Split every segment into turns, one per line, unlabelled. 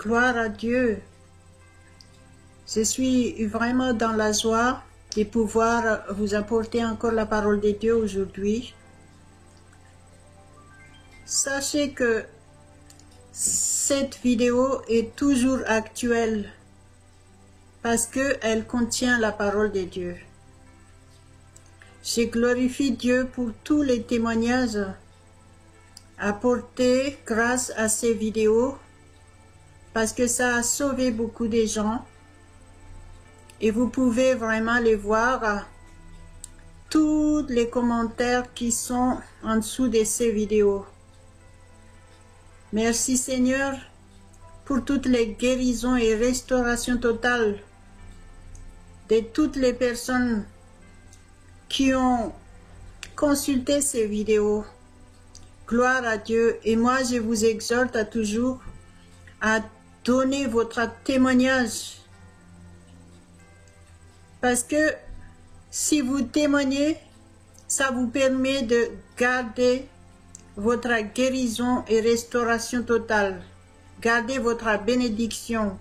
Gloire à Dieu. Je suis vraiment dans la joie de pouvoir vous apporter encore la parole de Dieu aujourd'hui. Sachez que cette vidéo est toujours actuelle parce qu'elle contient la parole de Dieu. Je glorifie Dieu pour tous les témoignages apportés grâce à ces vidéos parce que ça a sauvé beaucoup de gens et vous pouvez vraiment les voir, tous les commentaires qui sont en dessous de ces vidéos. Merci Seigneur pour toutes les guérisons et restaurations totales de toutes les personnes qui ont consulté ces vidéos. Gloire à Dieu. Et moi, je vous exhorte à toujours à donner votre témoignage. Parce que si vous témoignez, ça vous permet de garder votre guérison et restauration totale. Gardez votre bénédiction.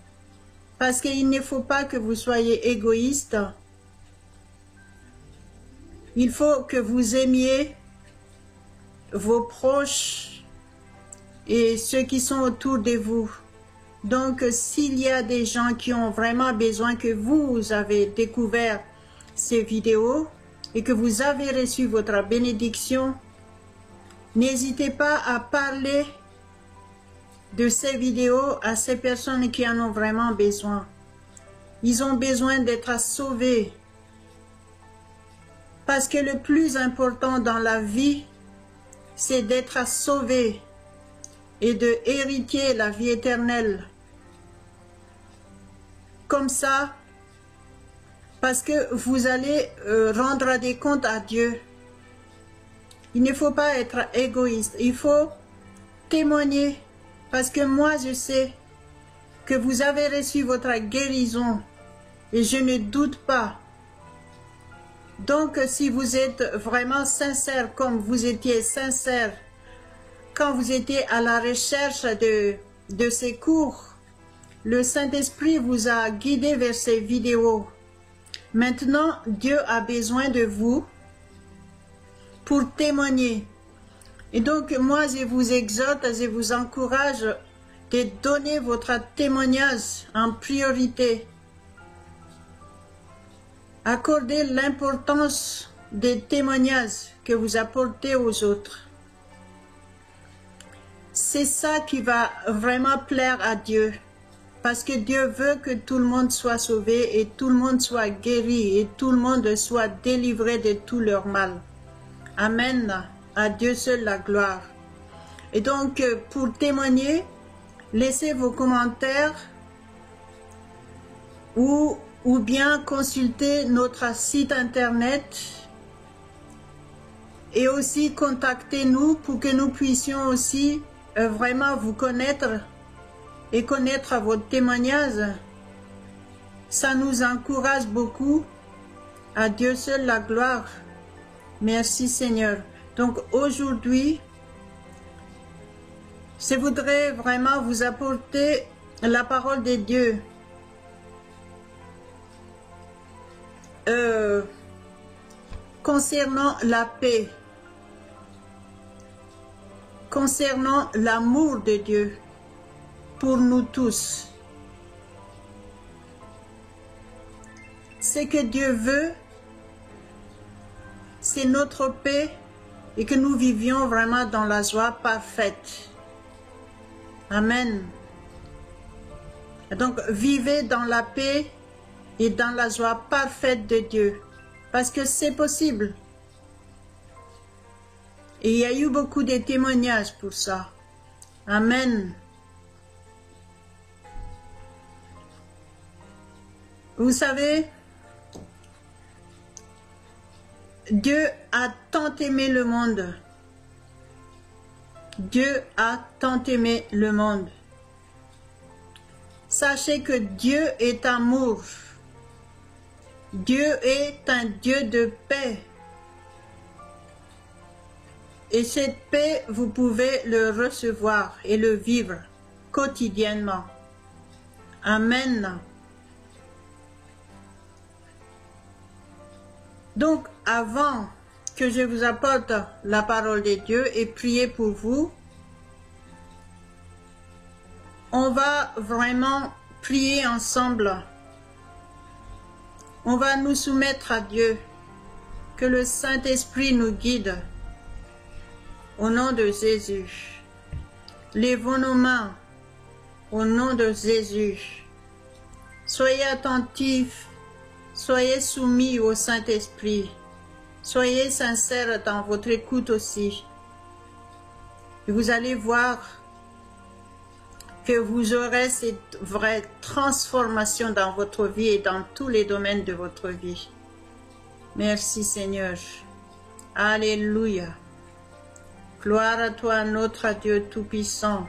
Parce qu'il ne faut pas que vous soyez égoïste. Il faut que vous aimiez vos proches et ceux qui sont autour de vous. Donc, s'il y a des gens qui ont vraiment besoin que vous avez découvert ces vidéos et que vous avez reçu votre bénédiction, n'hésitez pas à parler de ces vidéos à ces personnes qui en ont vraiment besoin. Ils ont besoin d'être sauvés. Parce que le plus important dans la vie, c'est d'être sauvé et de hériter la vie éternelle. Comme ça, parce que vous allez rendre des comptes à Dieu. Il ne faut pas être égoïste, il faut témoigner. Parce que moi, je sais que vous avez reçu votre guérison et je ne doute pas. Donc, si vous êtes vraiment sincère, comme vous étiez sincère quand vous étiez à la recherche de ces cours, le Saint-Esprit vous a guidé vers ces vidéos. Maintenant, Dieu a besoin de vous pour témoigner. Et donc, moi, je vous exhorte, je vous encourage de donner votre témoignage en priorité. Accordez l'importance des témoignages que vous apportez aux autres. C'est ça qui va vraiment plaire à Dieu. Parce que Dieu veut que tout le monde soit sauvé et tout le monde soit guéri et tout le monde soit délivré de tout leur mal. Amen. À Dieu seul la gloire. Et donc, pour témoigner, laissez vos commentaires ou bien consultez notre site internet et aussi contactez-nous pour que nous puissions aussi vraiment vous connaître et connaître votre témoignage. Ça nous encourage beaucoup. À Dieu seul la gloire. Merci Seigneur. Donc aujourd'hui, je voudrais vraiment vous apporter la parole de Dieu. Concernant la paix, concernant l'amour de Dieu pour nous tous. Ce que Dieu veut, c'est notre paix et que nous vivions vraiment dans la joie parfaite. Amen. Donc, vivez dans la paix et dans la joie parfaite de Dieu. Parce que c'est possible. Et il y a eu beaucoup de témoignages pour ça. Amen. Vous savez, Dieu a tant aimé le monde. Dieu a tant aimé le monde. Sachez que Dieu est amour. Dieu est un Dieu de paix. Et cette paix, vous pouvez le recevoir et le vivre quotidiennement. Amen. Donc, avant que je vous apporte la parole de Dieu et prier pour vous, on va vraiment prier ensemble. On va nous soumettre à Dieu. Que le Saint-Esprit nous guide. Au nom de Jésus. Lèvons nos mains. Au nom de Jésus. Soyez attentifs. Soyez soumis au Saint-Esprit. Soyez sincères dans votre écoute aussi. Et vous allez voir que vous aurez cette vraie transformation dans votre vie et dans tous les domaines de votre vie. Merci Seigneur. Alléluia. Gloire à toi, notre Dieu Tout-Puissant.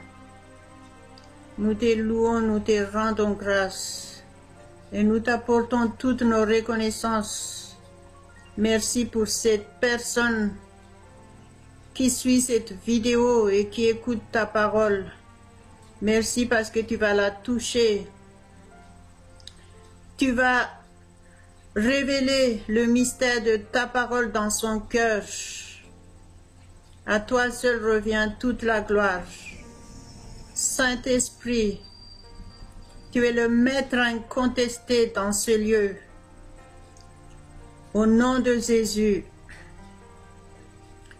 Nous te louons, nous te rendons grâce et nous t'apportons toutes nos reconnaissances. Merci pour cette personne qui suit cette vidéo et qui écoute ta parole. Merci parce que tu vas la toucher. Tu vas révéler le mystère de ta parole dans son cœur. À toi seul revient toute la gloire. Saint-Esprit, tu es le maître incontesté dans ce lieu. Au nom de Jésus,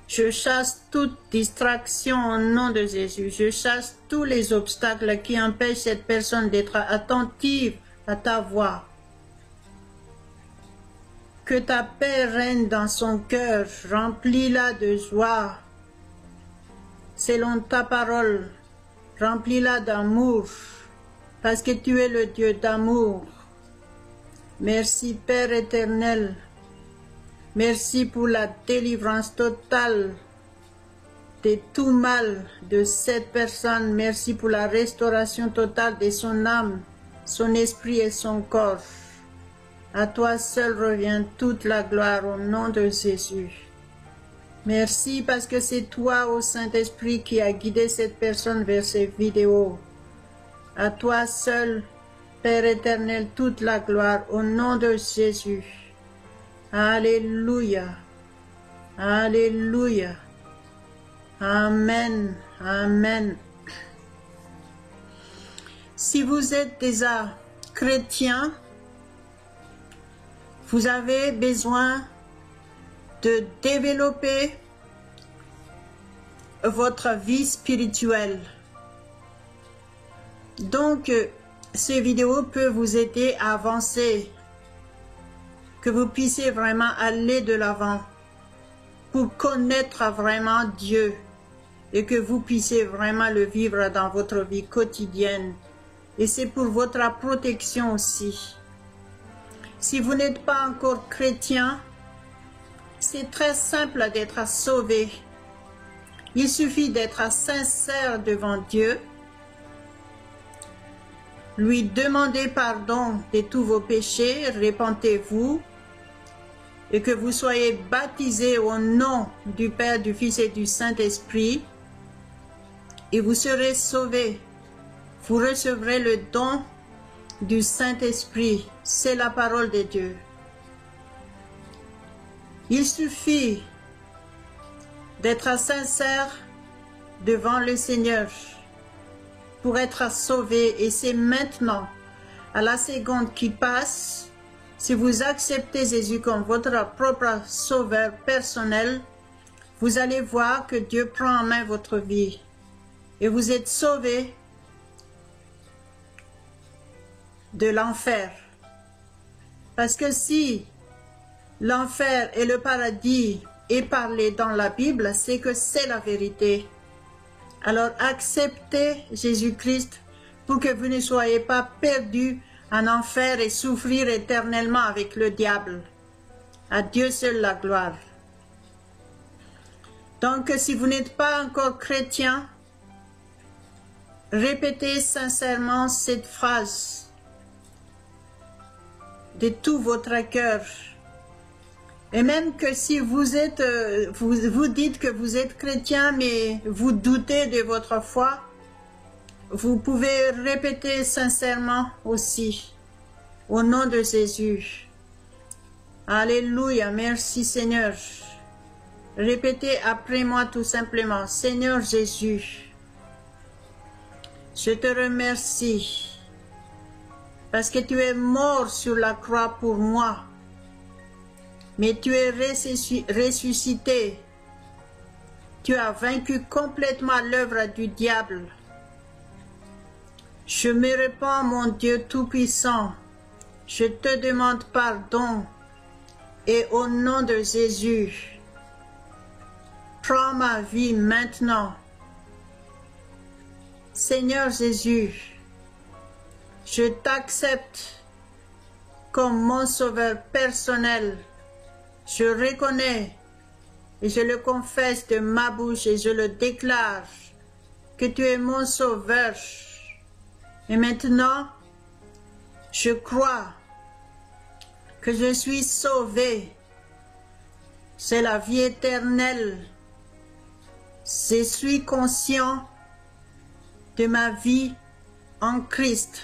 je chasse toute distraction au nom de Jésus. Je chasse tous les obstacles qui empêchent cette personne d'être attentive à ta voix. Que ta paix règne dans son cœur, remplis-la de joie. Selon ta parole, remplis-la d'amour, parce que tu es le Dieu d'amour. Merci Père éternel. Merci pour la délivrance totale de tout mal de cette personne. Merci pour la restauration totale de son âme, son esprit et son corps. À toi seul revient toute la gloire au nom de Jésus. Merci parce que c'est toi, ô Saint-Esprit, qui a guidé cette personne vers ces vidéos. À toi seul, Père éternel, toute la gloire au nom de Jésus. Alléluia. Alléluia. Amen. Amen. Si vous êtes déjà chrétien, vous avez besoin de développer votre vie spirituelle. Donc, ces vidéos peuvent vous aider à avancer, que vous puissiez vraiment aller de l'avant pour connaître vraiment Dieu et que vous puissiez vraiment le vivre dans votre vie quotidienne. Et c'est pour votre protection aussi. Si vous n'êtes pas encore chrétien, c'est très simple d'être sauvé. Il suffit d'être sincère devant Dieu, lui demander pardon de tous vos péchés, repentez-vous, et que vous soyez baptisés au nom du Père, du Fils et du Saint-Esprit, et vous serez sauvés. Vous recevrez le don du Saint-Esprit. C'est la parole de Dieu. Il suffit d'être sincère devant le Seigneur pour être sauvé. Et c'est maintenant, à la seconde qui passe, si vous acceptez Jésus comme votre propre sauveur personnel, vous allez voir que Dieu prend en main votre vie. Et vous êtes sauvé de l'enfer. Parce que si l'enfer et le paradis est parlé dans la Bible, c'est que c'est la vérité. Alors acceptez Jésus-Christ pour que vous ne soyez pas perdus en enfer et souffrir éternellement avec le diable. À Dieu seul la gloire. Donc si vous n'êtes pas encore chrétien, répétez sincèrement cette phrase de tout votre cœur. Et même que si vous êtes, vous dites que vous êtes chrétien, mais vous doutez de votre foi, vous pouvez répéter sincèrement aussi, au nom de Jésus. Alléluia, merci Seigneur. Répétez après moi tout simplement, Seigneur Jésus, je te remercie parce que tu es mort sur la croix pour moi, mais tu es ressuscité. Tu as vaincu complètement l'œuvre du diable. Je me répands, mon Dieu Tout-Puissant. Je te demande pardon et au nom de Jésus, prends ma vie maintenant. Seigneur Jésus, je t'accepte comme mon sauveur personnel. Je reconnais et je le confesse de ma bouche et je le déclare que tu es mon sauveur. Et maintenant, je crois que je suis sauvé. C'est la vie éternelle. Je suis conscient de ma vie en Christ.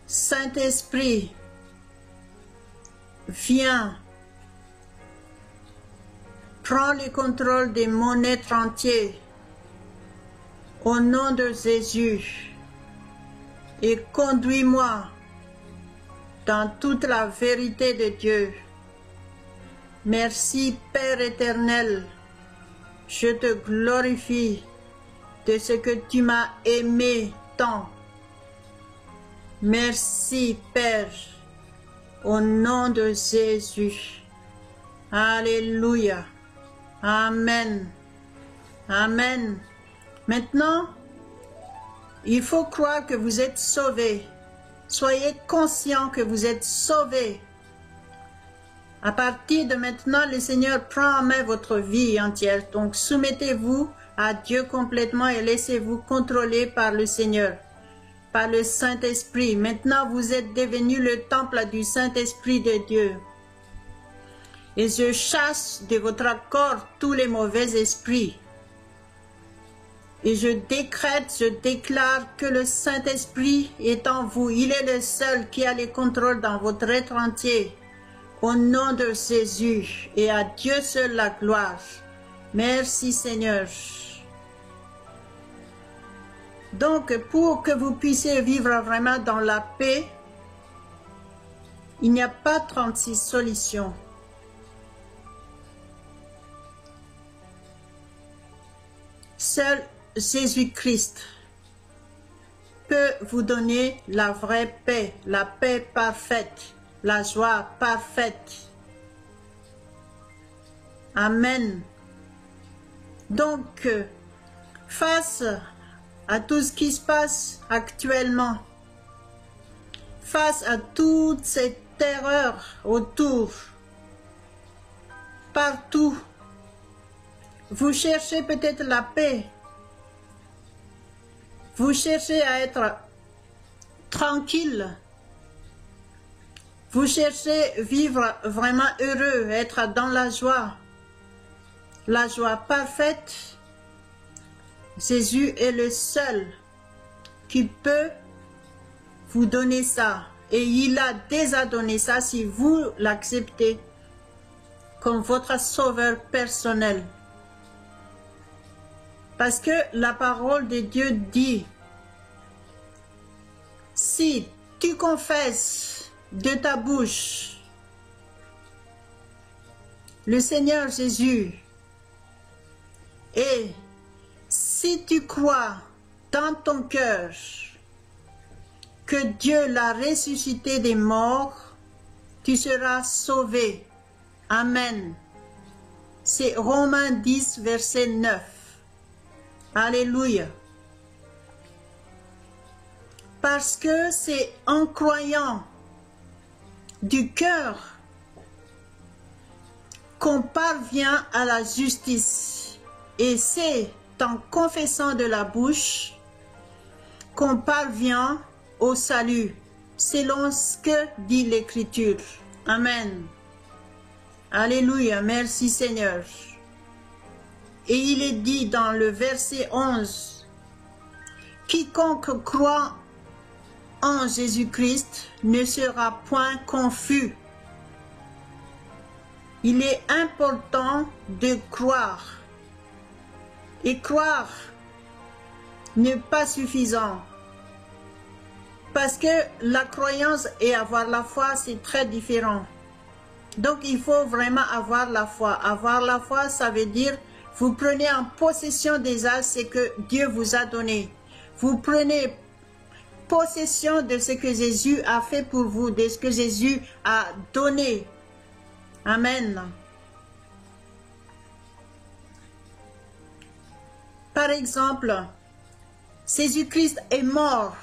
Saint-Esprit, viens, prends le contrôle de mon être entier au nom de Jésus et conduis-moi dans toute la vérité de Dieu. Merci Père éternel, je te glorifie de ce que tu m'as aimé tant. Merci Père, au nom de Jésus. Alléluia. Amen. Amen. Maintenant, il faut croire que vous êtes sauvés. Soyez conscients que vous êtes sauvés. À partir de maintenant, le Seigneur prend en main votre vie entière. Donc, soumettez-vous à Dieu complètement et laissez-vous contrôler par le Seigneur, par le Saint-Esprit. Maintenant, vous êtes devenu le temple du Saint-Esprit de Dieu. Et je chasse de votre corps tous les mauvais esprits. Et je décrète, je déclare que le Saint-Esprit est en vous. Il est le seul qui a le contrôle dans votre être entier. Au nom de Jésus, et à Dieu seul la gloire. Merci Seigneur. Donc, pour que vous puissiez vivre vraiment dans la paix, il n'y a pas 36 solutions. Seul Jésus-Christ peut vous donner la vraie paix, la paix parfaite, la joie parfaite. Amen. Donc, face à tout ce qui se passe actuellement, face à toute cette terreur autour, partout, vous cherchez peut-être la paix. Vous cherchez à être tranquille. Vous cherchez à vivre vraiment heureux, être dans la joie parfaite. Jésus est le seul qui peut vous donner ça. Et il a déjà donné ça si vous l'acceptez comme votre sauveur personnel. Parce que la parole de Dieu dit, si tu confesses de ta bouche le Seigneur Jésus et si tu crois dans ton cœur que Dieu l'a ressuscité des morts, tu seras sauvé. Amen. C'est Romains 10, verset 9. Alléluia. Parce que c'est en croyant du cœur qu'on parvient à la justice. Et c'est en confessant de la bouche qu'on parvient au salut, selon ce que dit l'Écriture. Amen. Alléluia. Merci Seigneur. Et il est dit dans le verset 11 quiconque croit en Jésus-Christ ne sera point confus. Il est important de croire. Et croire n'est pas suffisant. Parce que la croyance et avoir la foi, c'est très différent. Donc il faut vraiment avoir la foi. Avoir la foi, ça veut dire vous prenez en possession déjà ce que Dieu vous a donné. Vous prenez possession de ce que Jésus a fait pour vous, de ce que Jésus a donné. Amen. Par exemple, Jésus-Christ est mort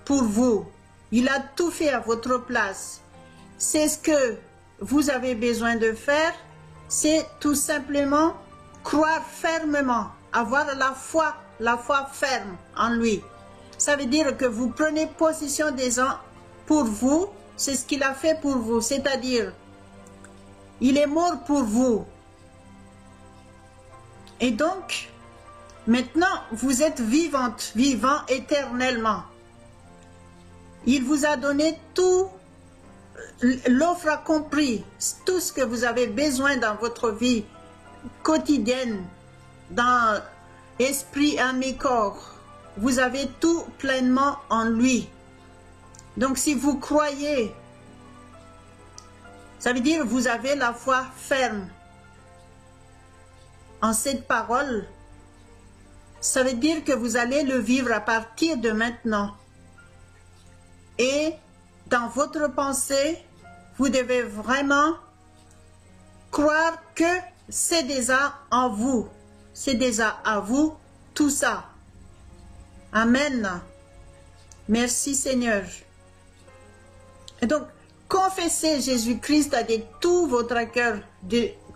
pour vous. Il a tout fait à votre place. C'est ce que vous avez besoin de faire, c'est tout simplement croire fermement, avoir la foi ferme en lui. Ça veut dire que vous prenez possession des gens pour vous, c'est ce qu'il a fait pour vous, c'est-à-dire, il est mort pour vous. Et donc, maintenant, vous êtes vivant éternellement. Il vous a donné tout, l'offre a compris tout ce que vous avez besoin dans votre vie quotidienne, dans esprit, âme et corps. Vous avez tout pleinement en lui. Donc si vous croyez, ça veut dire que vous avez la foi ferme en cette parole. Ça veut dire que vous allez le vivre à partir de maintenant. Et dans votre pensée, vous devez vraiment croire que c'est déjà en vous. C'est déjà à vous tout ça. Amen. Merci Seigneur. Et donc, confessez Jésus-Christ de tout votre cœur.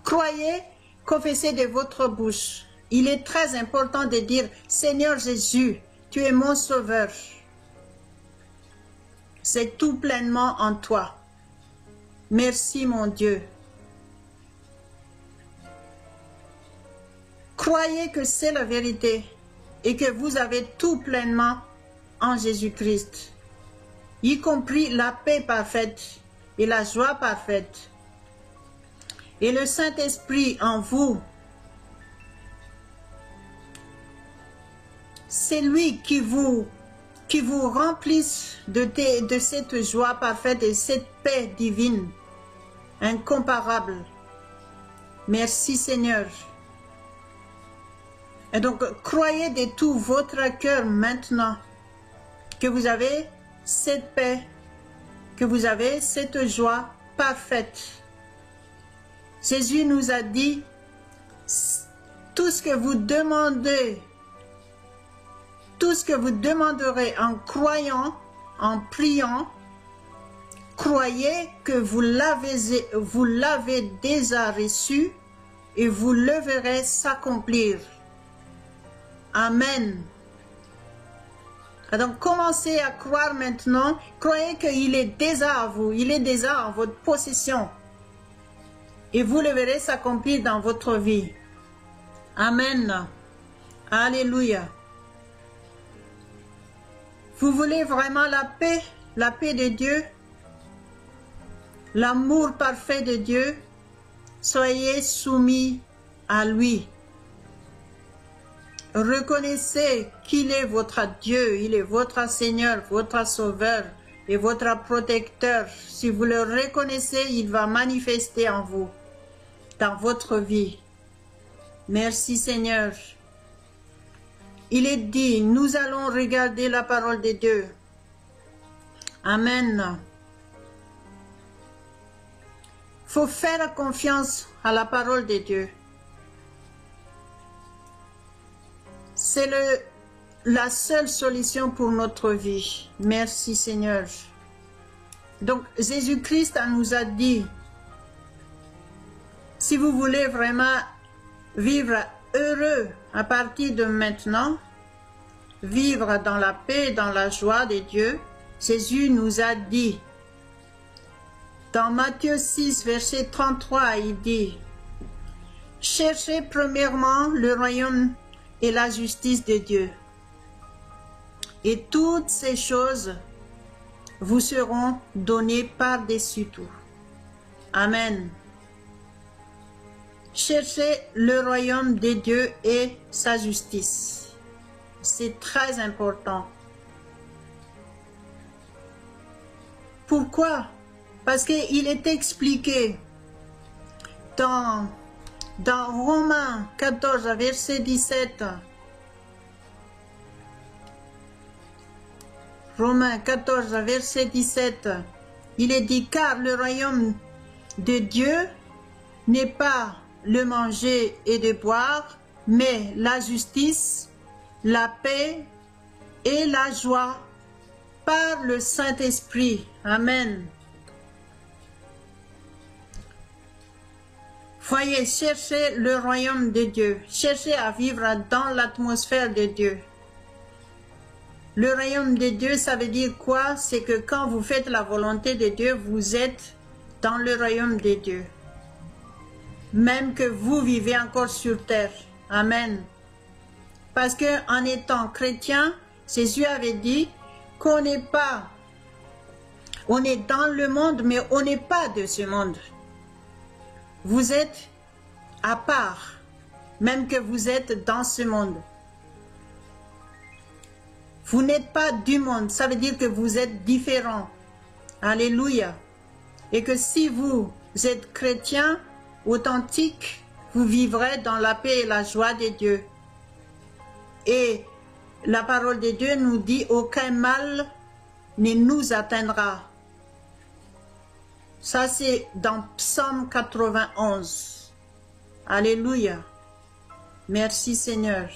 Croyez, confessez de votre bouche. Il est très important de dire, Seigneur Jésus, tu es mon sauveur. C'est tout pleinement en toi. Merci mon Dieu. Croyez que c'est la vérité et que vous avez tout pleinement en Jésus-Christ, y compris la paix parfaite et la joie parfaite. Et le Saint-Esprit en vous, c'est lui qui vous remplisse de cette joie parfaite et cette paix divine, incomparable. Merci Seigneur. Et donc, croyez de tout votre cœur maintenant que vous avez cette paix, que vous avez cette joie parfaite. Jésus nous a dit, tout ce que vous demandez, tout ce que vous demanderez en croyant, en priant, croyez que vous l'avez déjà reçu et vous le verrez s'accomplir. Amen. Donc, commencez à croire maintenant. Croyez qu'il est déjà à vous. Il est déjà en votre possession. Et vous le verrez s'accomplir dans votre vie. Amen. Alléluia. Vous voulez vraiment la paix de Dieu, l'amour parfait de Dieu? Soyez soumis à lui. Reconnaissez qu'il est votre Dieu, il est votre Seigneur, votre Sauveur et votre protecteur. Si vous le reconnaissez, il va manifester en vous, dans votre vie. Merci Seigneur. Il est dit, nous allons regarder la parole de Dieu. Amen. Il faut faire confiance à la parole de Dieu. C'est la seule solution pour notre vie. Merci Seigneur. Donc Jésus-Christ nous a dit, si vous voulez vraiment vivre heureux à partir de maintenant, vivre dans la paix, dans la joie de Dieu, Jésus nous a dit, dans Matthieu 6, verset 33, il dit, « Cherchez premièrement le royaume et la justice de Dieu, Et toutes ces choses vous seront données par-dessus tout. Amen. Cherchez le royaume de Dieu et sa justice. C'est très important. Pourquoi? Parce qu'il est expliqué dans Romains 14, verset 17. Romains 14, verset 17. Il est dit, car le royaume de Dieu n'est pas le manger et de boire, mais la justice, la paix et la joie par le Saint-Esprit. Amen. Voyez, cherchez le royaume de Dieu. Cherchez à vivre dans l'atmosphère de Dieu. Le royaume de Dieu, ça veut dire quoi? C'est que quand vous faites la volonté de Dieu, vous êtes dans le royaume de Dieu. Même que vous vivez encore sur terre. Amen. Parce que en étant chrétien, Jésus avait dit qu'on n'est pas, on est dans le monde, mais on n'est pas de ce monde. Vous êtes à part, même que vous êtes dans ce monde. Vous n'êtes pas du monde, ça veut dire que vous êtes différent. Alléluia. Et que si vous êtes chrétien, authentique, vous vivrez dans la paix et la joie de Dieu. Et la parole de Dieu nous dit, aucun mal ne nous atteindra. Ça, c'est dans Psaume 91. Alléluia. Merci Seigneur.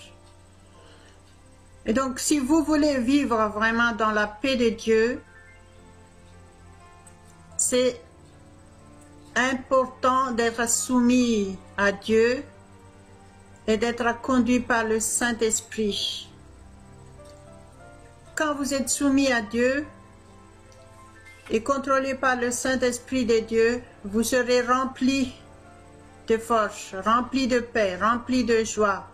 Et donc, si vous voulez vivre vraiment dans la paix de Dieu, c'est important d'être soumis à Dieu et d'être conduit par le Saint-Esprit. Quand vous êtes soumis à Dieu et contrôlé par le Saint-Esprit de Dieu, vous serez remplis de force, remplis de paix, remplis de joie,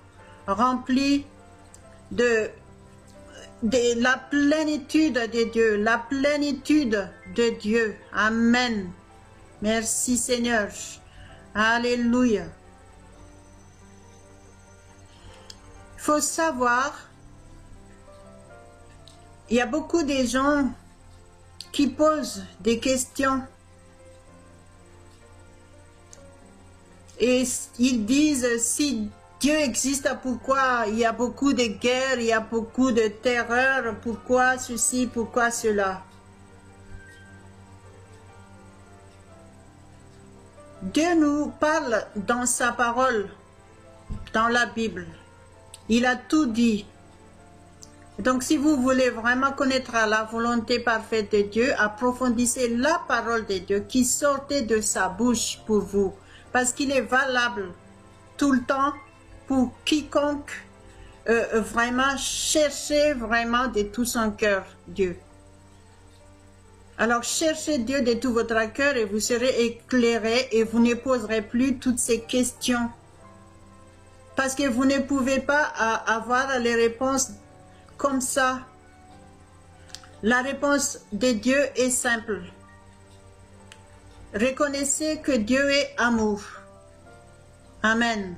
remplis de la plénitude de Dieu, la plénitude de Dieu. Amen. Merci Seigneur. Alléluia. Il faut savoir, il y a beaucoup de gens qui posent des questions et ils disent si Dieu existe, pourquoi il y a beaucoup de guerres, il y a beaucoup de terreur, pourquoi ceci, pourquoi cela. Dieu nous parle dans sa parole, dans la Bible. Il a tout dit. Donc si vous voulez vraiment connaître la volonté parfaite de Dieu, approfondissez la parole de Dieu qui sortait de sa bouche pour vous. Parce qu'il est valable tout le temps pour quiconque vraiment chercher vraiment de tout son cœur Dieu. Alors cherchez Dieu de tout votre cœur et vous serez éclairés et vous ne poserez plus toutes ces questions. Parce que vous ne pouvez pas avoir les réponses comme ça. La réponse de Dieu est simple. Reconnaissez que Dieu est amour. Amen.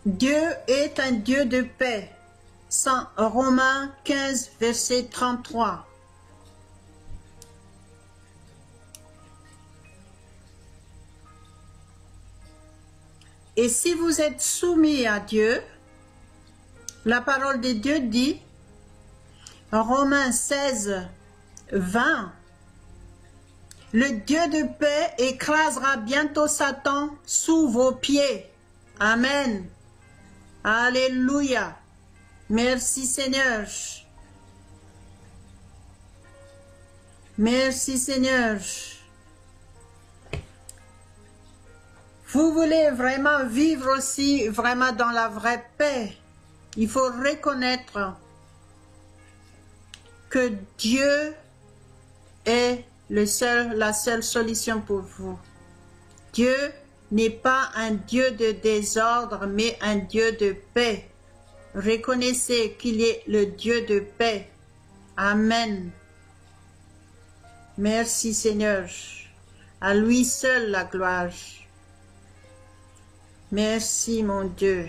Dieu est un Dieu de paix. Romains 15, verset 33. Et si vous êtes soumis à Dieu, la parole de Dieu dit, Romains 16, 20, le Dieu de paix écrasera bientôt Satan sous vos pieds. Amen. Alléluia. Merci Seigneur. Merci Seigneur. Vous voulez vraiment vivre aussi vraiment dans la vraie paix. Il faut reconnaître que Dieu est la seule solution pour vous. Dieu n'est pas un Dieu de désordre, mais un Dieu de paix. Reconnaissez qu'il est le Dieu de paix. Amen. Merci Seigneur. À lui seul la gloire. Merci mon Dieu.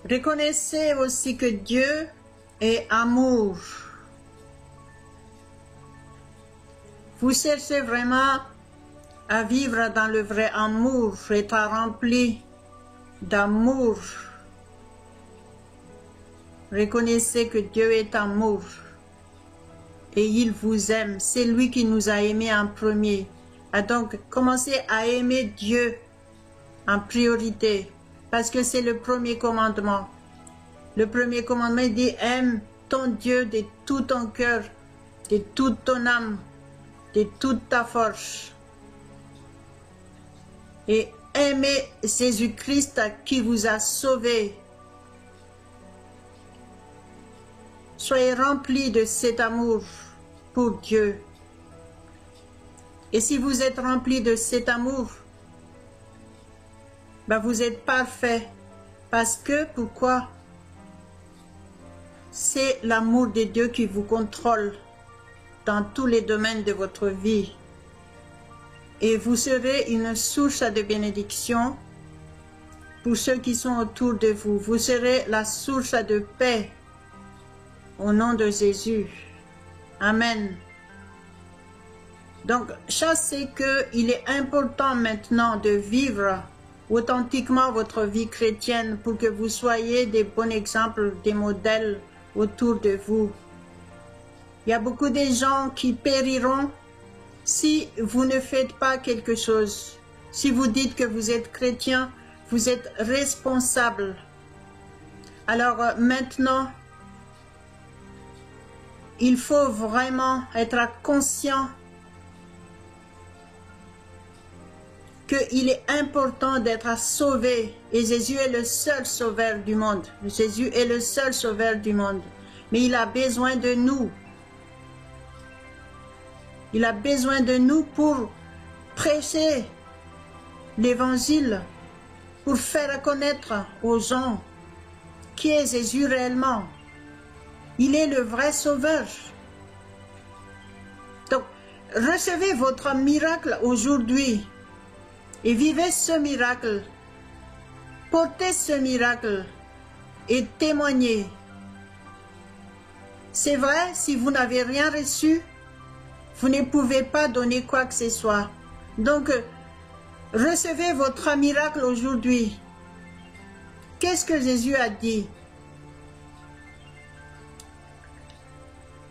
Reconnaissez aussi que Dieu est amour. Vous cherchez vraiment à vivre dans le vrai amour, être rempli d'amour. Reconnaissez que Dieu est amour et il vous aime. C'est lui qui nous a aimés en premier. Et donc, commencez à aimer Dieu en priorité parce que c'est le premier commandement. Le premier commandement il dit aime ton Dieu de tout ton cœur, de toute ton âme, de toute ta force. Et aimez Jésus-Christ qui vous a sauvé. Soyez remplis de cet amour pour Dieu. Et si vous êtes remplis de cet amour, ben vous êtes parfait. Parce que, pourquoi? C'est l'amour de Dieu qui vous contrôle dans tous les domaines de votre vie. Et vous serez une source de bénédiction pour ceux qui sont autour de vous. Vous serez la source de paix au nom de Jésus. Amen. Donc, sachez qu'il est important maintenant de vivre authentiquement votre vie chrétienne pour que vous soyez des bons exemples, des modèles autour de vous. Il y a beaucoup de gens qui périront si vous ne faites pas quelque chose. Si vous dites que vous êtes chrétien, vous êtes responsable. Alors maintenant, il faut vraiment être conscient qu'il est important d'être sauvé. Et Jésus est le seul sauveur du monde. Jésus est le seul sauveur du monde. Mais il a besoin de nous. Il a besoin de nous pour prêcher l'évangile, pour faire connaître aux gens qui est Jésus réellement. Il est le vrai sauveur. Donc, recevez votre miracle aujourd'hui et vivez ce miracle. Portez ce miracle et témoignez. C'est vrai, si vous n'avez rien reçu, vous ne pouvez pas donner quoi que ce soit. Donc, recevez votre miracle aujourd'hui. Qu'est-ce que Jésus a dit?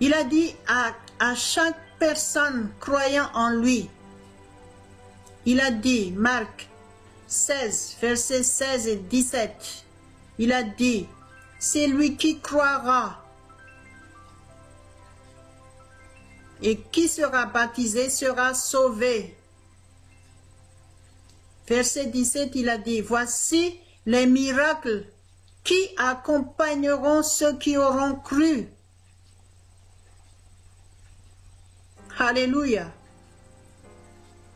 Il a dit à chaque personne croyant en lui. Il a dit, Marc 16, versets 16 et 17. Il a dit, c'est lui qui croira et qui sera baptisé sera sauvé. Verset 17, il a dit, voici les miracles qui accompagneront ceux qui auront cru. Alléluia.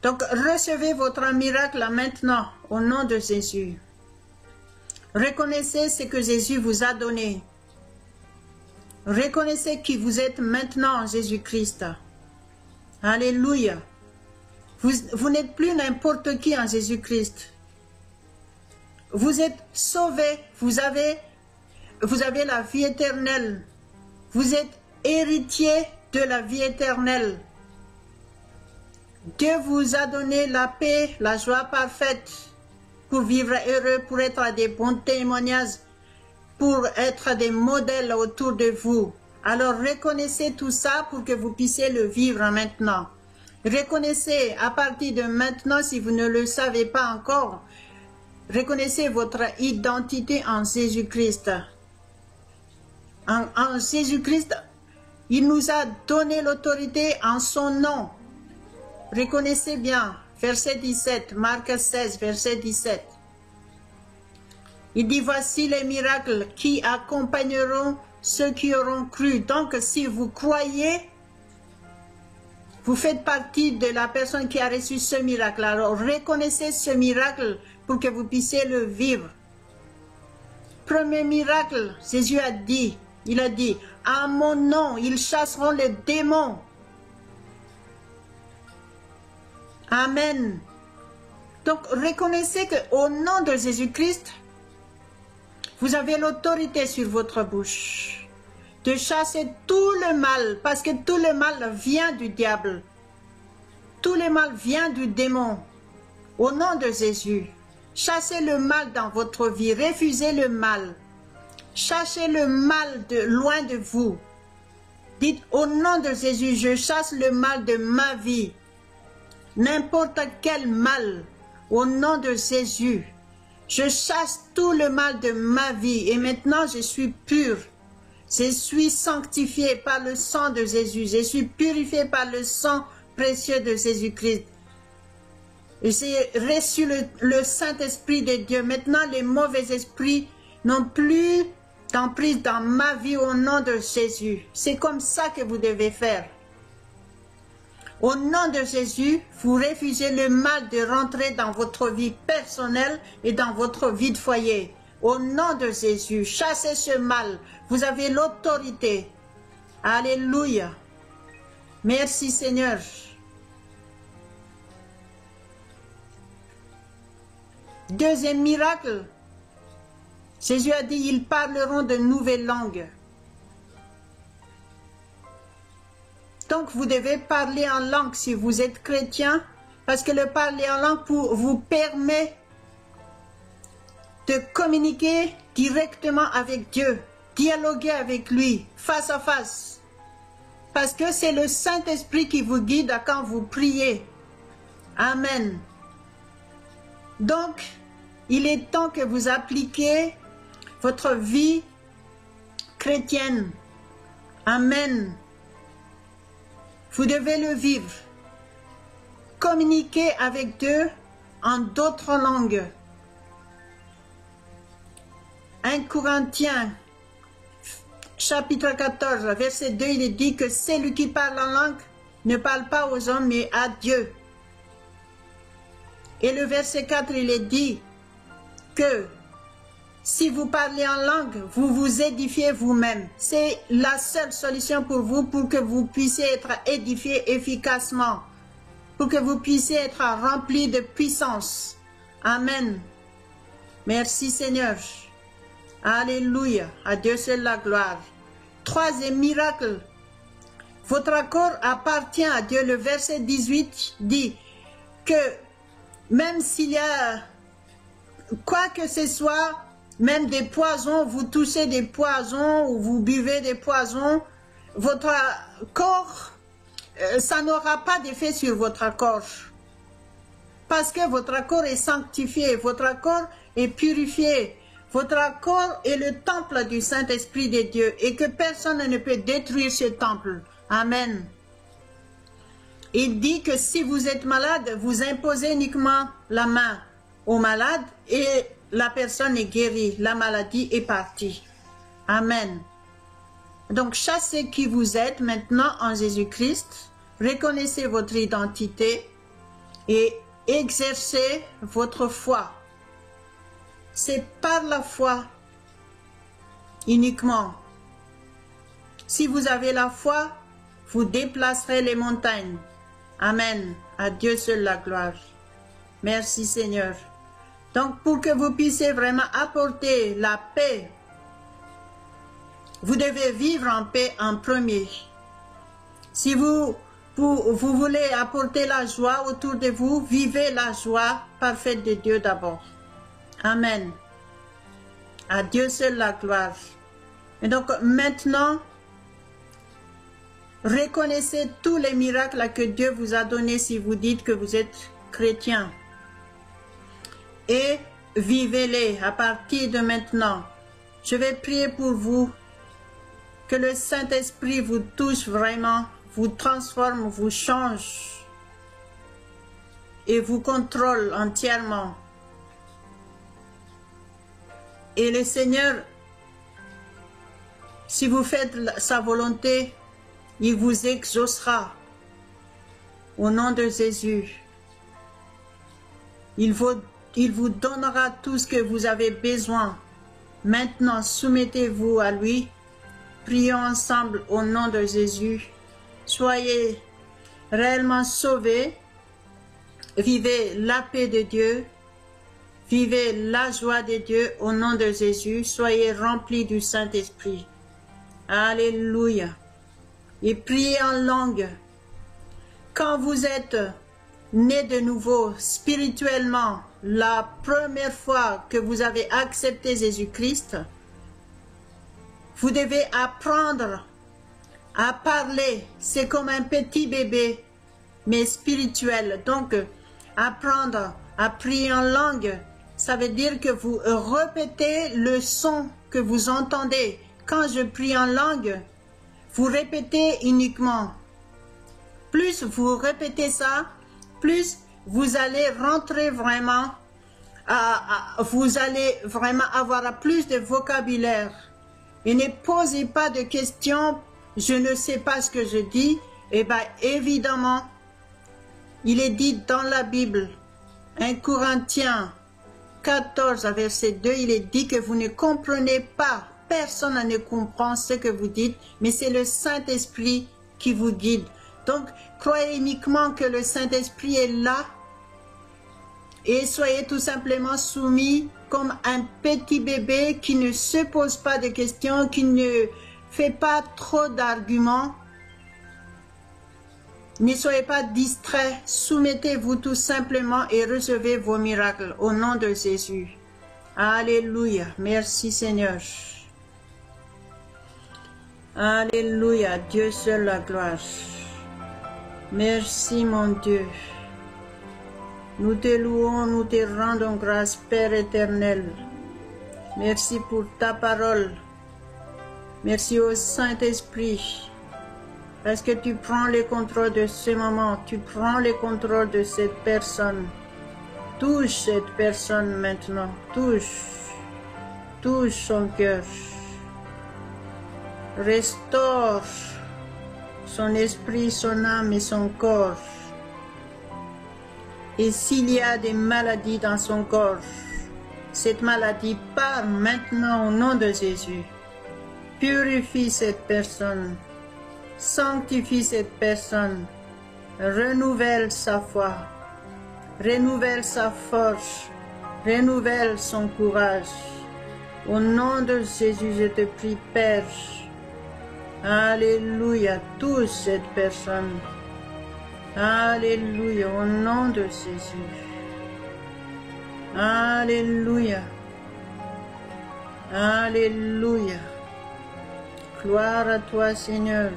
Donc, recevez votre miracle maintenant, au nom de Jésus. Reconnaissez ce que Jésus vous a donné. Reconnaissez qui vous êtes maintenant en Jésus-Christ. Alléluia. Vous n'êtes plus n'importe qui en Jésus-Christ. Vous êtes sauvés. Vous avez la vie éternelle. Vous êtes héritier de la vie éternelle. Dieu vous a donné la paix, la joie parfaite pour vivre heureux, pour être des bons témoignages, pour être des modèles autour de vous. Alors reconnaissez tout ça pour que vous puissiez le vivre maintenant. Reconnaissez à partir de maintenant, si vous ne le savez pas encore, reconnaissez votre identité en Jésus-Christ. En Jésus-Christ, il nous a donné l'autorité en son nom. Reconnaissez bien, verset 17, Marc 16, verset 17. Il dit, voici les miracles qui accompagneront ceux qui auront cru. Donc, si vous croyez, Vous faites partie de la personne qui a reçu ce miracle. Alors reconnaissez ce miracle pour que vous puissiez le vivre. Premier miracle, Jésus a dit, il a dit, à mon nom, ils chasseront les démons. Amen. Donc reconnaissez qu'au nom de Jésus-Christ, vous avez l'autorité sur votre bouche de chasser tout le mal, parce que tout le mal vient du diable. Tout le mal vient du démon. Au nom de Jésus, chassez le mal dans votre vie, refusez le mal. Chassez le mal de loin de vous. Dites, au nom de Jésus, je chasse le mal de ma vie. N'importe quel mal, au nom de Jésus. Je chasse tout le mal de ma vie et maintenant je suis pur. Je suis sanctifié par le sang de Jésus. Je suis purifié par le sang précieux de Jésus-Christ. J'ai reçu le Saint-Esprit de Dieu. Maintenant, les mauvais esprits n'ont plus d'emprise dans ma vie au nom de Jésus. C'est comme ça que vous devez faire. Au nom de Jésus, vous refusez le mal de rentrer dans votre vie personnelle et dans votre vie de foyer. Au nom de Jésus, chassez ce mal. Vous avez l'autorité. Alléluia. Merci Seigneur. Deuxième miracle. Jésus a dit, ils parleront de nouvelles langues. Donc vous devez parler en langue si vous êtes chrétien, parce que le parler en langue vous permet de communiquer directement avec Dieu, dialoguer avec lui, face à face. Parce que c'est le Saint-Esprit qui vous guide quand vous priez. Amen. Donc, il est temps que vous appliquiez votre vie chrétienne. Amen. Vous devez le vivre. Communiquer avec Dieu en d'autres langues. 1 Corinthiens, chapitre 14, verset 2, il est dit que celui qui parle en langue ne parle pas aux hommes, mais à Dieu. Et le verset 4, il est dit que si vous parlez en langue, vous vous édifiez vous-même. C'est la seule solution pour vous, pour que vous puissiez être édifié efficacement, pour que vous puissiez être rempli de puissance. Amen. Merci Seigneur. Alléluia. À Dieu seul la gloire. Troisième miracle. Votre corps appartient à Dieu. Le verset 18 dit que même s'il y a quoi que ce soit, même des poisons, vous touchez des poisons ou vous buvez des poisons, votre corps, ça n'aura pas d'effet sur votre corps. Parce que votre corps est sanctifié, votre corps est purifié. Votre corps est le temple du Saint-Esprit de Dieu et que personne ne peut détruire ce temple. Amen. Il dit que si vous êtes malade, vous imposez uniquement la main au malade et la personne est guérie, la maladie est partie. Amen. Donc, chassez qui vous êtes maintenant en Jésus-Christ, reconnaissez votre identité et exercez votre foi. C'est par la foi uniquement. Si vous avez la foi, vous déplacerez les montagnes. Amen. À Dieu seul la gloire. Merci Seigneur. Donc pour que vous puissiez vraiment apporter la paix, vous devez vivre en paix en premier. Si vous voulez apporter la joie autour de vous, vivez la joie parfaite de Dieu d'abord. Amen. À Dieu seul la gloire. Et donc maintenant, reconnaissez tous les miracles que Dieu vous a donnés si vous dites que vous êtes chrétien. Et vivez-les à partir de maintenant. Je vais prier pour vous, que le Saint-Esprit vous touche vraiment, vous transforme, vous change et vous contrôle entièrement. Et le Seigneur, si vous faites sa volonté, il vous exaucera. au nom de Jésus. Il vous donnera tout ce que vous avez besoin. Maintenant, soumettez-vous à lui. Prions ensemble au nom de Jésus. Soyez réellement sauvés. Vivez la paix de Dieu. Vivez la joie de Dieu au nom de Jésus. Soyez remplis du Saint-Esprit. Alléluia. Et priez en langue. Quand vous êtes né de nouveau spirituellement, la première fois que vous avez accepté Jésus-Christ, vous devez apprendre à parler. C'est comme un petit bébé, mais spirituel. Donc, apprendre à prier en langue, ça veut dire que vous répétez le son que vous entendez. Quand je prie en langue, vous répétez uniquement. Plus vous répétez ça, plus vous allez rentrer vraiment, vous allez vraiment avoir plus de vocabulaire. Et ne posez pas de questions, je ne sais pas ce que je dis. Eh bien, évidemment, il est dit dans la Bible, 1 Corinthiens 14, verset 2, il est dit que vous ne comprenez pas, personne ne comprend ce que vous dites, mais c'est le Saint-Esprit qui vous guide. Donc, croyez uniquement que le Saint-Esprit est là et soyez tout simplement soumis comme un petit bébé qui ne se pose pas de questions, qui ne fait pas trop d'arguments. Ne soyez pas distraits, soumettez-vous tout simplement et recevez vos miracles au nom de Jésus. Alléluia, merci Seigneur. Alléluia, Dieu seul la gloire. Merci mon Dieu. Nous te louons, nous te rendons grâce, Père éternel. Merci pour ta parole. Merci au Saint-Esprit. Parce que tu prends le contrôle de ce moment. Tu prends le contrôle de cette personne. Touche cette personne maintenant. Touche. Touche son cœur. Restaure son esprit, son âme et son corps. Et s'il y a des maladies dans son corps, cette maladie part maintenant au nom de Jésus. Purifie cette personne. Sanctifie cette personne. Renouvelle sa foi. Renouvelle sa force. Renouvelle son courage. Au nom de Jésus, je te prie, Père. Alléluia, touche cette personne. Alléluia, au nom de Jésus. Alléluia. Alléluia. Gloire à toi, Seigneur.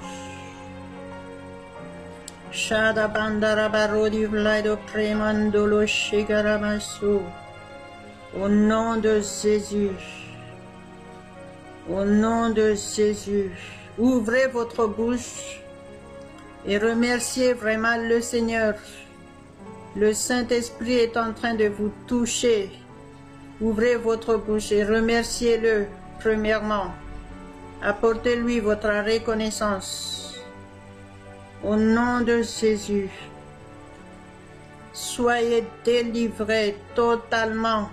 Shada bandara barodi vlaido premandolo shigaramasu. Au nom de Jésus. Au nom de Jésus. Ouvrez votre bouche et remerciez vraiment le Seigneur. Le Saint-Esprit est en train de vous toucher. Ouvrez votre bouche et remerciez-le premièrement. Apportez-lui votre reconnaissance. Au nom de Jésus, soyez délivrés totalement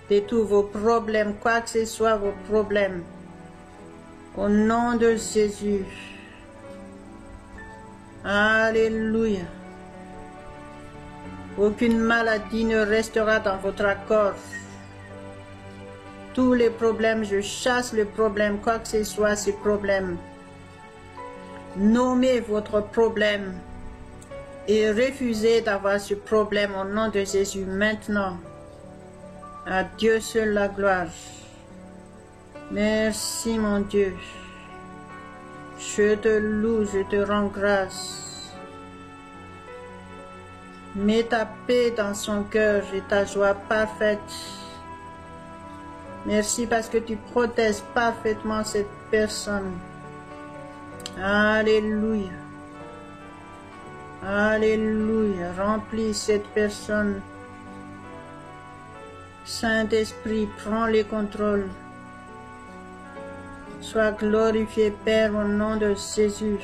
de tous vos problèmes, quoi que ce soit vos problèmes. Au nom de Jésus. Alléluia. Aucune maladie ne restera dans votre corps. Tous les problèmes, je chasse le problème, quoi que ce soit ce problème. Nommez votre problème et refusez d'avoir ce problème au nom de Jésus maintenant. À Dieu seul la gloire. Merci mon Dieu. Je te loue, je te rends grâce. Mets ta paix dans son cœur et ta joie parfaite. Merci parce que tu protèges parfaitement cette personne. Alléluia. Alléluia. Remplis cette personne. Saint-Esprit, prends le contrôle. Sois glorifié, Père, au nom de Jésus.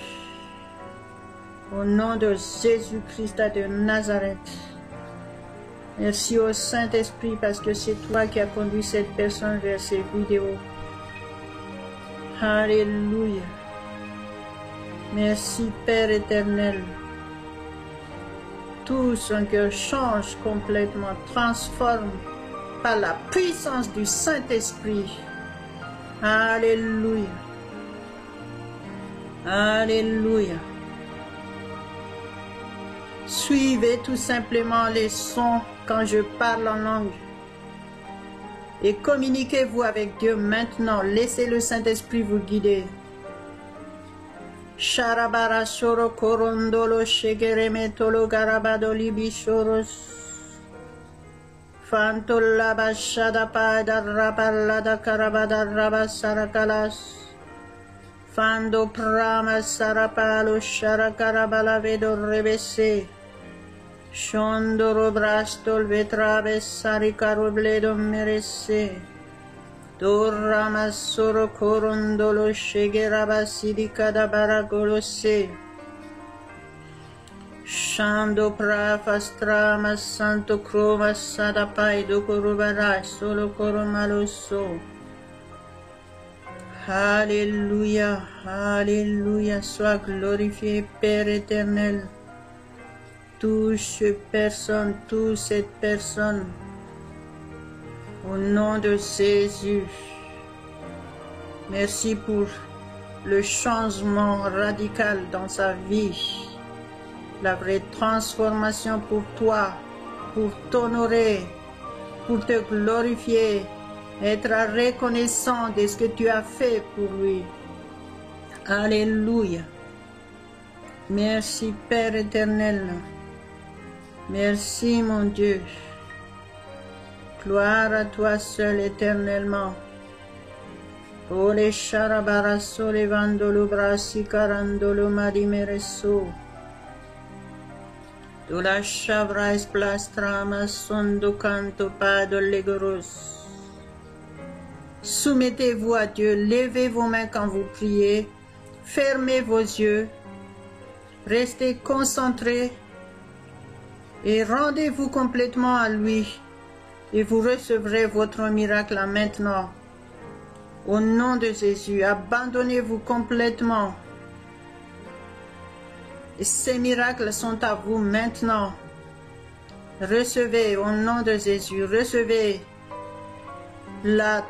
Au nom de Jésus-Christ de Nazareth. Merci au Saint-Esprit parce que c'est toi qui as conduit cette personne vers ces vidéos. Alléluia. Merci Père éternel. Tout son cœur change complètement, transforme par la puissance du Saint-Esprit. Alléluia. Alléluia. Suivez tout simplement les sons quand je parle en langue. Et communiquez-vous avec Dieu maintenant. Laissez le Saint-Esprit vous guider. Sharabara shoro korondolo shegeremetolo garabadoli bishoros. Fantola bashada pada rapalada karabada rabasarakalas. Fando prama sarapalo sharakarabala vedo rebese. Shondoro brastol vetrabe sarikaro bledo merese. Dorama soro korondolo shegeraba sidikada baragolose. Shando prafastrama santo kroma sadapai dokorubara solo koromaloso. Alléluia, alléluia, sois glorifié Père éternel. Touche cette personne, au nom de Jésus. Merci pour le changement radical dans sa vie, la vraie transformation pour toi, pour t'honorer, pour te glorifier, être reconnaissant de ce que tu as fait pour lui. Alléluia. Merci Père éternel. Merci mon Dieu. Gloire à toi seul éternellement. Ole sharabaraso levandolo brasi carandolo marimereso. Dola shavrais plastrama sondo canto pado legoros. Soumettez-vous à Dieu, levez vos mains quand vous priez, fermez vos yeux, restez concentrés et rendez-vous complètement à lui et vous recevrez votre miracle maintenant. Au nom de Jésus, abandonnez-vous complètement. Et ces miracles sont à vous maintenant. Recevez au nom de Jésus, recevez la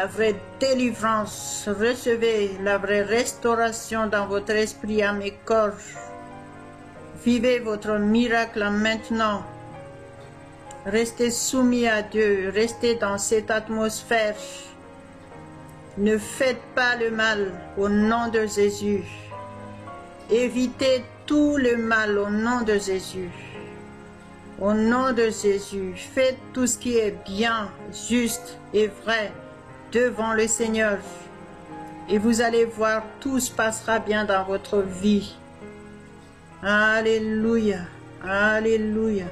vraie délivrance, recevez la vraie restauration dans votre esprit, âme et corps. Vivez votre miracle maintenant. Restez soumis à Dieu, restez dans cette atmosphère. Ne faites pas le mal au nom de Jésus. Évitez tout le mal au nom de Jésus. Au nom de Jésus, faites tout ce qui est bien, juste et vrai devant le Seigneur. Et vous allez voir, tout se passera bien dans votre vie. Alléluia, alléluia.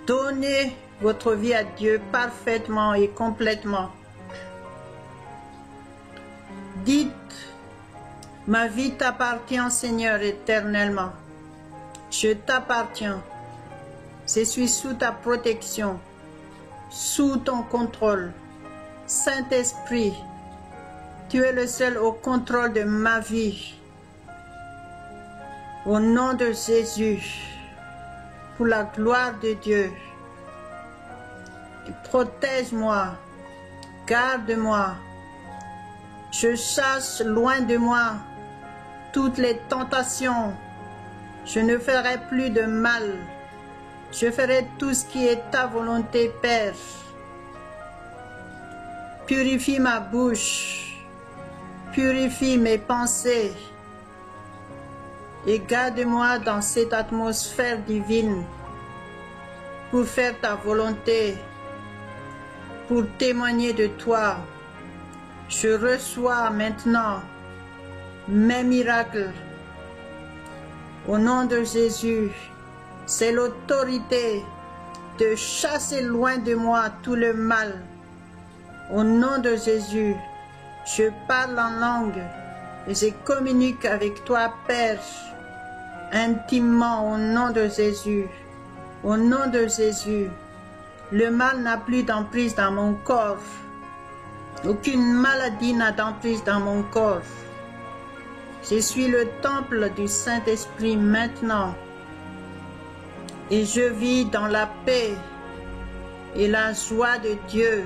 Donnez votre vie à Dieu parfaitement et complètement. Dites, ma vie t'appartient Seigneur éternellement. Je t'appartiens. Je suis sous ta protection, sous ton contrôle. Saint-Esprit, tu es le seul au contrôle de ma vie. Au nom de Jésus, pour la gloire de Dieu, protège-moi, garde-moi. Je chasse loin de moi toutes les tentations. Je ne ferai plus de mal. Je ferai tout ce qui est ta volonté, Père. Purifie ma bouche, purifie mes pensées et garde-moi dans cette atmosphère divine pour faire ta volonté, pour témoigner de toi. Je reçois maintenant mes miracles. Au nom de Jésus, c'est l'autorité de chasser loin de moi tout le mal. Au nom de Jésus, je parle en langue, Et je communique avec toi, Père, intimement au nom de Jésus. Au nom de Jésus, le mal n'a plus d'emprise dans mon corps. Aucune maladie n'a d'emprise dans mon corps. Je suis le temple du Saint-Esprit maintenant. Et je vis dans la paix et la joie de Dieu.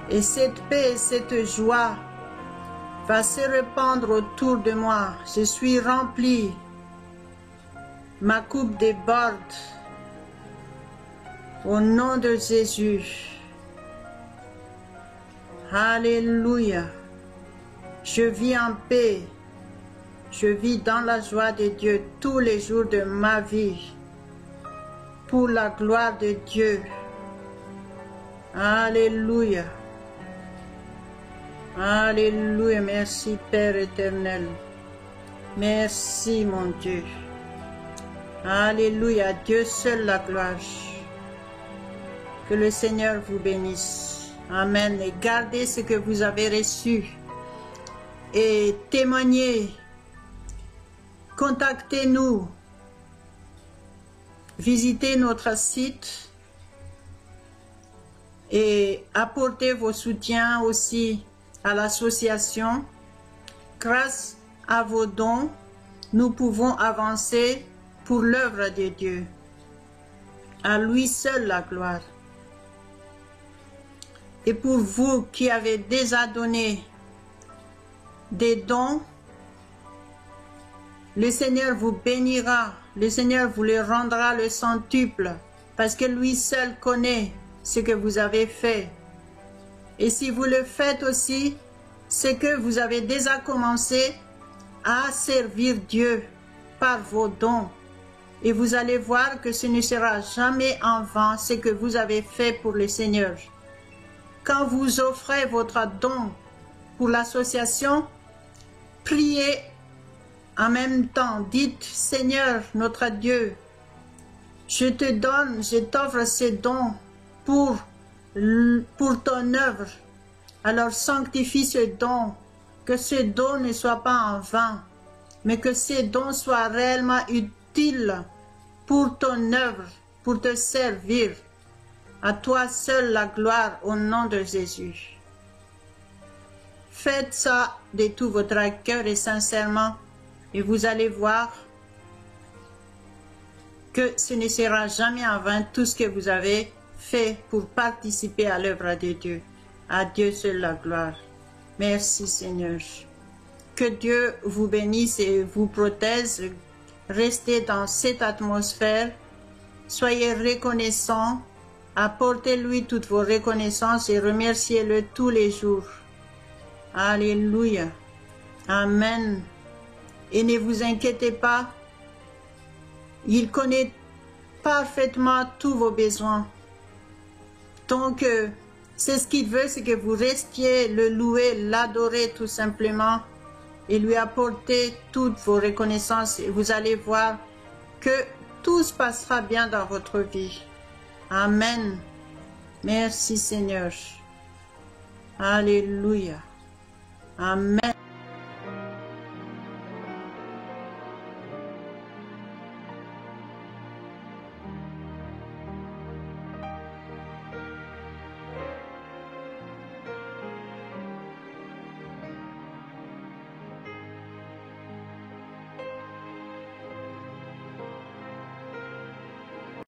Et cette paix et cette joie va se répandre autour de moi. Je suis rempli. Ma coupe déborde. Au nom de Jésus. Alléluia. Je vis en paix. Je vis dans la joie de Dieu tous les jours de ma vie. Pour la gloire de Dieu. Alléluia. Alléluia. Merci Père éternel. Merci mon Dieu. Alléluia. Dieu seul la gloire. Que le Seigneur vous bénisse. Amen. Et gardez ce que vous avez reçu. Et témoignez. Contactez-nous. Visitez notre site. Et apportez vos soutiens aussi à l'association. Grâce à vos dons, nous pouvons avancer pour l'œuvre de Dieu. À lui seul la gloire. Et pour vous qui avez déjà donné des dons, le Seigneur vous bénira, le Seigneur vous les rendra le centuple, parce que lui seul connaît ce que vous avez fait. Et si vous le faites aussi, c'est que vous avez déjà commencé à servir Dieu par vos dons. Et vous allez voir que ce ne sera jamais en vain ce que vous avez fait pour le Seigneur. Quand vous offrez votre don pour l'association, priez en même temps. Dites, Seigneur, notre Dieu, je te donne, je t'offre ces dons pour ton œuvre. Alors sanctifie ce don, que ce don ne soit pas en vain, mais que ces dons soient réellement utiles pour ton œuvre, pour te servir. À toi seul la gloire au nom de Jésus. Faites ça de tout votre cœur et sincèrement, et vous allez voir que ce ne sera jamais en vain tout ce que vous avez fait pour participer à l'œuvre de Dieu. À Dieu seul la gloire. Merci Seigneur. Que Dieu vous bénisse et vous protège. Restez dans cette atmosphère. Soyez reconnaissants. Apportez-lui toutes vos reconnaissances et remerciez-le tous les jours. Alléluia. Amen. Et ne vous inquiétez pas. Il connaît parfaitement tous vos besoins. Donc, c'est ce qu'il veut, c'est que vous restiez le louer, l'adorer tout simplement et lui apporter toutes vos reconnaissances. Et vous allez voir que tout se passera bien dans votre vie. Amen. Merci Seigneur. Alléluia. Amen.